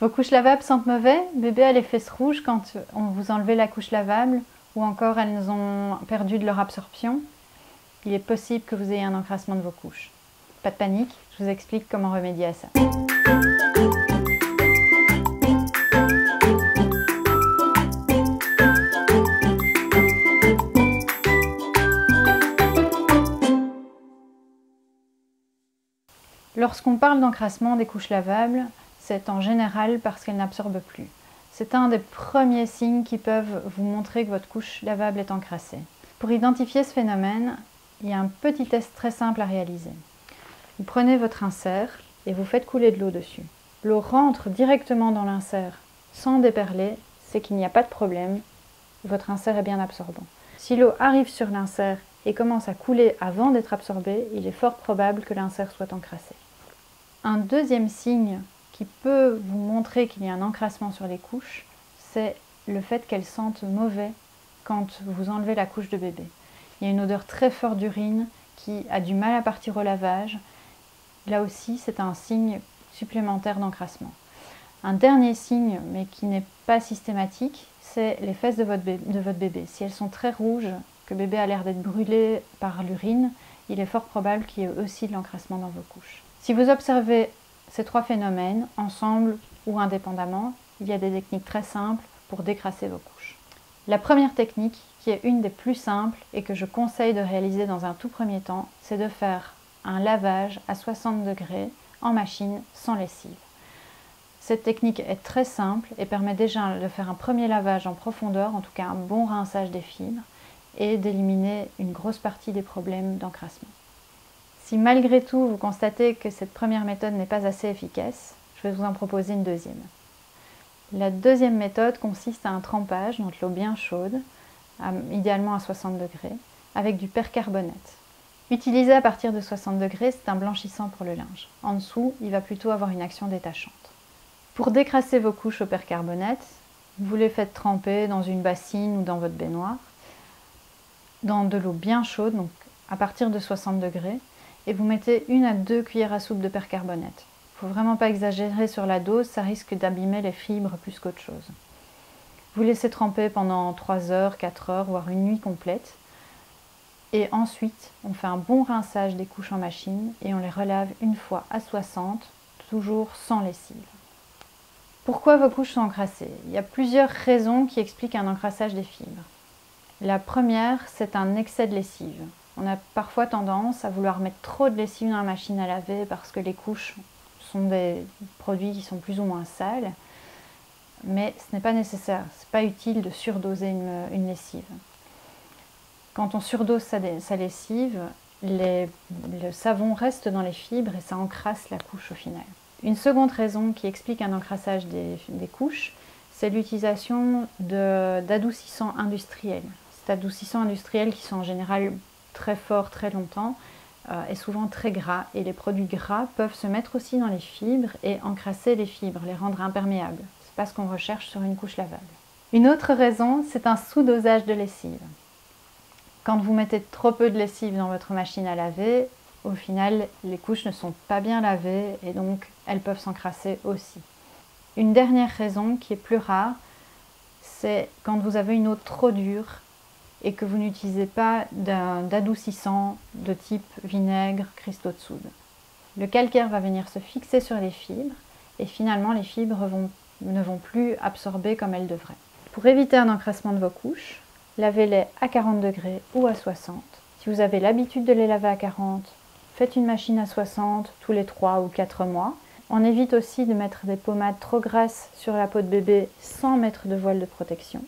Vos couches lavables sentent mauvais? Bébé a les fesses rouges quand on vous enlevez la couche lavable ou encore elles ont perdu de leur absorption? Il est possible que vous ayez un encrassement de vos couches. Pas de panique, je vous explique comment remédier à ça. Lorsqu'on parle d'encrassement des couches lavables, c'est en général parce qu'elles n'absorbent plus. C'est un des premiers signes qui peuvent vous montrer que votre couche lavable est encrassée. Pour identifier ce phénomène, il y a un petit test très simple à réaliser. Vous prenez votre insert et vous faites couler de l'eau dessus. L'eau rentre directement dans l'insert sans déperler, c'est qu'il n'y a pas de problème, votre insert est bien absorbant. Si l'eau arrive sur l'insert et commence à couler avant d'être absorbée, il est fort probable que l'insert soit encrassé. Un deuxième signe qui peut vous montrer qu'il y a un encrassement sur les couches, c'est le fait qu'elles sentent mauvais quand vous enlevez la couche de bébé. Il y a une odeur très forte d'urine qui a du mal à partir au lavage. Là aussi, c'est un signe supplémentaire d'encrassement. Un dernier signe, mais qui n'est pas systématique, c'est les fesses de votre bébé. Si elles sont très rouges, que bébé a l'air d'être brûlé par l'urine, il est fort probable qu'il y ait aussi de l'encrassement dans vos couches. Si vous observez ces trois phénomènes, ensemble ou indépendamment, il y a des techniques très simples pour décrasser vos couches. La première technique, qui est une des plus simples et que je conseille de réaliser dans un tout premier temps, c'est de faire un lavage à 60 degrés en machine sans lessive. Cette technique est très simple et permet déjà de faire un premier lavage en profondeur, en tout cas un bon rinçage des fibres, et d'éliminer une grosse partie des problèmes d'encrassement. Si malgré tout vous constatez que cette première méthode n'est pas assez efficace, je vais vous en proposer une deuxième. La deuxième méthode consiste à un trempage dans de l'eau bien chaude, idéalement à 60 degrés, avec du percarbonate. Utilisé à partir de 60 degrés, c'est un blanchissant pour le linge. En dessous, il va plutôt avoir une action détachante. Pour décrasser vos couches au percarbonate, vous les faites tremper dans une bassine ou dans votre baignoire, dans de l'eau bien chaude, donc à partir de 60 degrés, et vous mettez 1 à 2 cuillères à soupe de percarbonate. Il ne faut vraiment pas exagérer sur la dose, ça risque d'abîmer les fibres plus qu'autre chose. Vous laissez tremper pendant 3 heures, 4 heures, voire une nuit complète. Et ensuite, on fait un bon rinçage des couches en machine et on les relave une fois à 60, toujours sans lessive. Pourquoi vos couches sont encrassées? Il y a plusieurs raisons qui expliquent un encrassage des fibres. La première, c'est un excès de lessive. On a parfois tendance à vouloir mettre trop de lessive dans la machine à laver parce que les couches sont des produits qui sont plus ou moins sales. Mais ce n'est pas nécessaire, ce n'est pas utile de surdoser une lessive. Quand on surdose sa lessive, le savon reste dans les fibres et ça encrasse la couche au final. Une seconde raison qui explique un encrassage des couches, c'est l'utilisation d'adoucissants industriels. Ces adoucissants industriels qui sont en général très forts très longtemps et souvent très gras. Et les produits gras peuvent se mettre aussi dans les fibres et encrasser les fibres, les rendre imperméables. Ce n'est pas ce qu'on recherche sur une couche lavable. Une autre raison, c'est un sous-dosage de lessive. Quand vous mettez trop peu de lessive dans votre machine à laver, au final, les couches ne sont pas bien lavées et donc elles peuvent s'encrasser aussi. Une dernière raison qui est plus rare, c'est quand vous avez une eau trop dure et que vous n'utilisez pas d'adoucissant de type vinaigre, cristaux de soude. Le calcaire va venir se fixer sur les fibres et finalement les fibres ne vont plus absorber comme elles devraient. Pour éviter un encrassement de vos couches, lavez-les à 40 degrés ou à 60. Si vous avez l'habitude de les laver à 40, faites une machine à 60 tous les 3 ou 4 mois. On évite aussi de mettre des pommades trop grasses sur la peau de bébé sans mettre de voile de protection.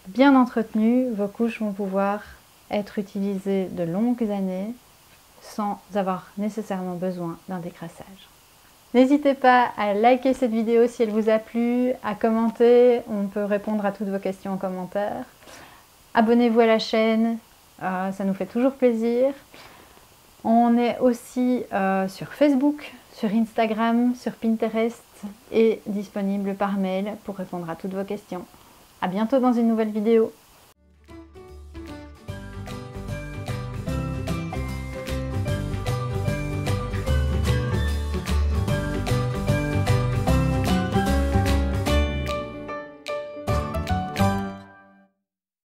Bien entretenues, vos couches vont pouvoir être utilisées de longues années sans avoir nécessairement besoin d'un décrassage. N'hésitez pas à liker cette vidéo si elle vous a plu, à commenter, on peut répondre à toutes vos questions en commentaire. Abonnez-vous à la chaîne, ça nous fait toujours plaisir. On est aussi sur Facebook, sur Instagram, sur Pinterest et disponible par mail pour répondre à toutes vos questions. À bientôt dans une nouvelle vidéo.